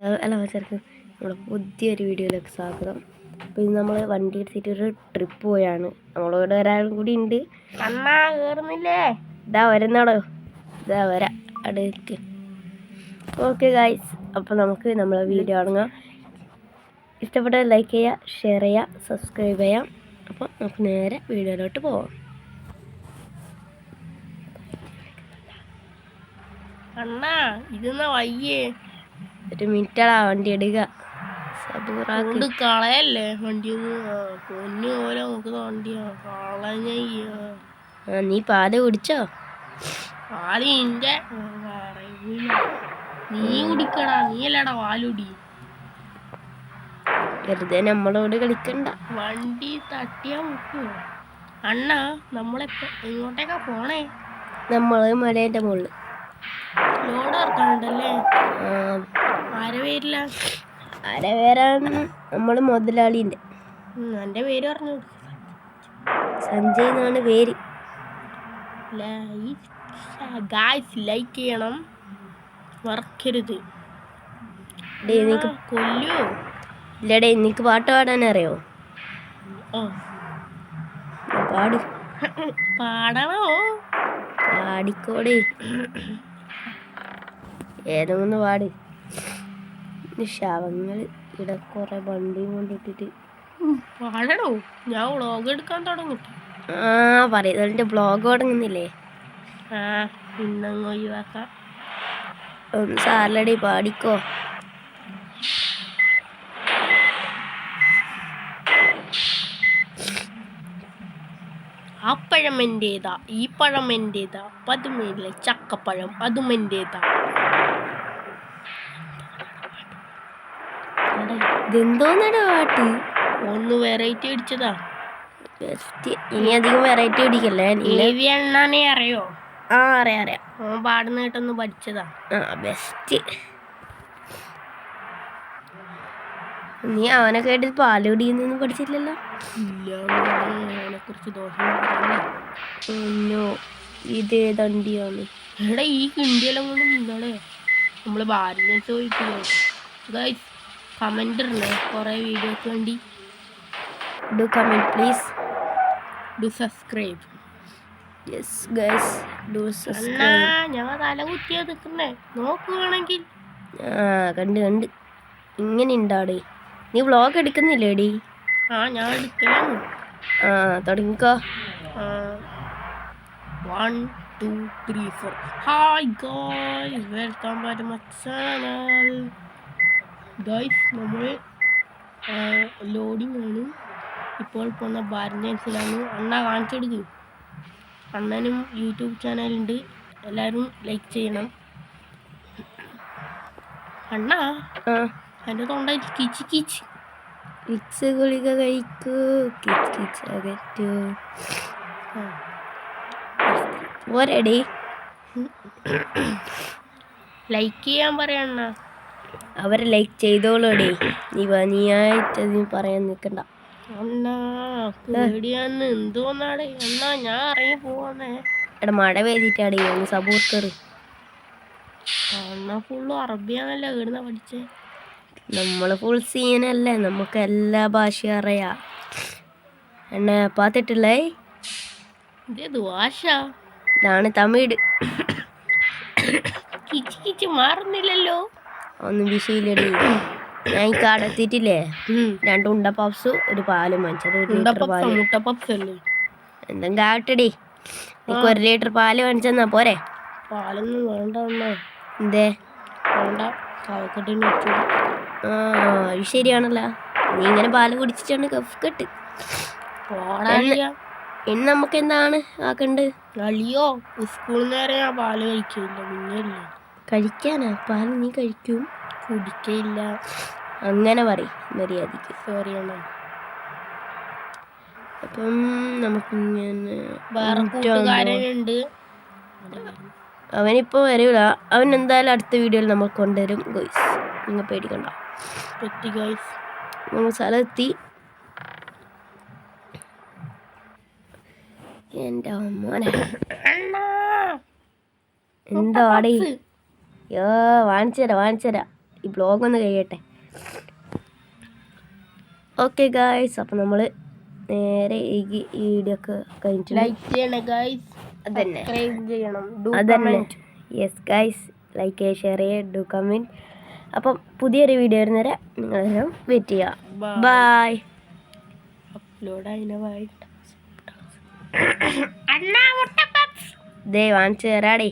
അല്ല ചേർക്ക് നമ്മുടെ പുതിയൊരു വീഡിയോയിലേക്ക് സ്വാഗതം. അപ്പോൾ ഇന്ന് നമ്മൾ വണ്ടി എടുത്തിട്ടൊരു ട്രിപ്പ് പോയാണ്. നമ്മളോട് ഒരാളും കൂടി ഉണ്ട്. അണ്ണാ കയറുന്നില്ലേ? ഇതാ വരുന്നാടോ, ഇതാ വരാം അടുക്ക്. ഓക്കെ ഗായ്സ്, അപ്പോൾ നമുക്ക് നമ്മളെ വീഡിയോ തുടങ്ങാം. ഇഷ്ടപ്പെട്ട ലൈക്ക് ചെയ്യുക, ഷെയർ ചെയ്യുക, സബ്സ്ക്രൈബ് ചെയ്യാം. അപ്പോൾ നമുക്ക് നേരെ വീഡിയോയിലോട്ട് പോവാം. അണ്ണാ ഇതെന്നാ വയ്യേ? ഒരു മിനിറ്റാടാ വണ്ടി എടുക്കുക. കൊണ്ട് കളയല്ലേ വണ്ടി? പൊന്നു പോലെ നോക്കുന്ന വണ്ടിയാ കളഞ്ഞ. നീ പാല് കുടിച്ചോ? പാല് ഇന്റെ നീ കുടിക്കടാ, നീ അല്ലടാ പാലുടി. വെറുതെ നമ്മളോട് കളിക്കണ്ട. വണ്ടി തട്ടിയാ മുട്ടുവോ? അണ്ണാ നമ്മളെപ്പോ എങ്ങോട്ടേക്കാ പോണേ? നമ്മള് മലേന്റെ മുകളിൽ ലോഡ് ഇറക്കാനുണ്ടല്ലേ? ആരെ പേരില്ല? ആരെ പേരാണ്? നമ്മള് മുതലാളിന്റെ. എൻ്റെ പേര് പറഞ്ഞു. സഞ്ജയ് എന്നാണ് പേര്. ലൈക്ക് ചെയ്യണം, മറക്കരുത്. കൊല്ലു ഇല്ലടേ, നിനക്ക് പാട്ട് പാടാൻ അറിയോ? പാട്. പാടണോ? പാടിക്കോടെ, ഏതൊന്ന് പാട്. ശവങ്ങൾ ഇവിടെ കുറെ വണ്ടിയും കൊണ്ടിട്ടിട്ട് പാടണോ? ഞാൻ വ്ളോഗ് എടുക്കാൻ തുടങ്ങി. പറയുന്നതിന്റെ വ്ളോഗ് തുടങ്ങുന്നില്ലേ? പിന്നങ്ങ് ഒഴിവാക്കാം. ഒന്ന് സാറിലടി പാടിക്കോ. ആ പഴം എൻ്റേതാ, ഈ പഴം എൻ്റേതാ, പതുമയിലെ ചക്കപ്പഴം അതും എൻ്റേതാ. ഇതെന്തോന്നടാ പാട്ട്? ഒന്ന് വെറൈറ്റി അടിച്ചതാ. ഇനി അധികം വെറൈറ്റി അടിക്കല്ലേ. അണ്ണാനെ അറിയോ? അറിയാം. അവൻ പാടുന്ന കേട്ടൊന്ന് പഠിച്ചതാ. ബെസ്റ്റ്. നീ അവനെ കേട്ട് പാല് കുടിയൊന്നും പഠിച്ചില്ലല്ലോ? അവനെ കുറിച്ച് ദോഷം. ഇതേ തണ്ടിയാണ്. എടാ ഈ കിണ്ടിയെല്ലാം കൊണ്ട് നിന്നോടെ നമ്മള് ഭാരത ചോദിക്കില്ലേ? ഗൈസ് കമന്റ് ഇടണേ കുറെ വീഡിയോക്ക് വേണ്ടി. Do comment please. Do subscribe. Yes guys, do subscribe. ഞാൻ തല കുത്തിയാ നിൽക്കുന്നേ, നോക്കുകയാണെങ്കിൽ. കണ്ട് ഇങ്ങനെ ഉണ്ടാടേ. നീ വ്ളോഗ് എടുക്കുന്നില്ലേടി? ഞാൻ എടുക്കലാണ്. തുടങ്ങിക്കോ. 1 2 3 4. Hi guys, welcome back to my channel. Guys നമ്മൾ ലോഡിങ് ആണ്. ഇപ്പോൾ പോകുന്ന ഭാരതൻസിലാണ്. അണ്ണ കാണിച്ചെടുക്കും. അണ്ണനും യൂട്യൂബ് ചാനലുണ്ട്, എല്ലാവരും ലൈക്ക് ചെയ്യണം. അണ്ണ എൻ്റെ തൊണ്ട കിച്ച് കിച്ച് കിച്ച് ഗുളിക കഴിക്കൂ, കിച്ച് കിച്ച് അകറ്റൂ. പോരടി, ലൈക്ക് ചെയ്യാൻ പറയണ്ണ. അവരെ ലൈക്ക് ചെയ്തോളൂടി. നീയായിട്ട് നീ പറയാൻ നിൽക്കണ്ട. അണ്ണാ പേടിയാന്ന് എന്തോന്നാടേ? അണ്ണാ ഞാൻ ഇറങ്ങി പോവാന്നേ. എടാ മഴ പെയ്തിട്ടാടി, ഒന്ന് സബൂർക്കറ്. അണ്ണാ ഫുള്ള് അറബിയാണല്ലോ ഇവിടുന്ന് പഠിച്ചേ. നമ്മള് ഫുൾ സീനല്ലേ, നമുക്ക് എല്ലാ ഭാഷയും അറിയാം. എന്നെ പാത്തിട്ടില്ലേ? ഇതേത് ഭാഷ? ഇതാണ് തമിഴ്. കിച്ച് കിച്ച് മാറുന്നില്ലല്ലോ. ഒന്നും വിഷയില്ലടി. ഞാൻ ഈ കാട് എത്തിയിട്ടില്ലേ, 2 ഉണ്ട പപ്സ്, ഒരു പാലും വാങ്ങിച്ചത്. എന്തെങ്കിലും ആവട്ടെടി. നിനക്ക് 1 ലിറ്റർ പാല് വാങ്ങിച്ചെന്നാ പോരെ? പാലൊന്നും വേണ്ട. എന്തേ വേണ്ട? ശരിയാണല്ലോ. നീ ഇങ്ങനെ പാല് കുടിച്ചിട്ടാണ് കഫ് കെട്ട്. ഇനി നമുക്ക് എന്താണ് ആക്കണ്ട്? അളിയോ സ്കൂളിൽ നേരെ ഞാൻ പാല് കഴിക്കില്ല. പിന്നെയല്ലേ കഴിക്കാനാ പാല്? നീ കഴിക്കും? കുടിക്കില്ല. അങ്ങനെ പറയും മര്യാദക്ക്. സോറി അണ്ണാ. അപ്പം നമുക്കിങ്ങനെ വേറെ കൂട്ടുകാരനുണ്ട്, അവനിപ്പോൾ വരില്ല. അവൻ എന്തായാലും അടുത്ത വീഡിയോയിൽ നമ്മൾ കൊണ്ടുവരും ഗോയ്സ്, നിങ്ങൾ പേടിക്കണ്ട. നമ്മൾ സ്ഥലമെത്തി. എൻ്റെ മോനെ എന്താടി? വാങ്ങിച്ചു തരാം. ഈ ബ്ലോഗ് ഒന്ന് കഴിയട്ടെ. ഓക്കെ ഗായ്സ്, അപ്പോൾ നമ്മൾ നേരെ ഈ വീഡിയോ ഒക്കെ കഴിഞ്ഞിട്ട് ലൈക്ക് ചെയ്യണം ഗൈസ്, അതന്നെ സബ്സ്ക്രൈബ് ചെയ്യണം, അതന്നെ. യെസ് ഗൈസ്, ലൈക്ക് ചെയ്യുക, ഷെയർ ചെയ്യുക, ഡു കമൻറ്റ്. അപ്പം പുതിയൊരു വീഡിയോ വരുന്നവരെ നിങ്ങളെല്ലാം വെയിറ്റ് ചെയ്യുക. ബൈ. അപ്ലോഡ് അതിനായിട്ട് ദേ വാങ്ങിച്ചു തരാടേ.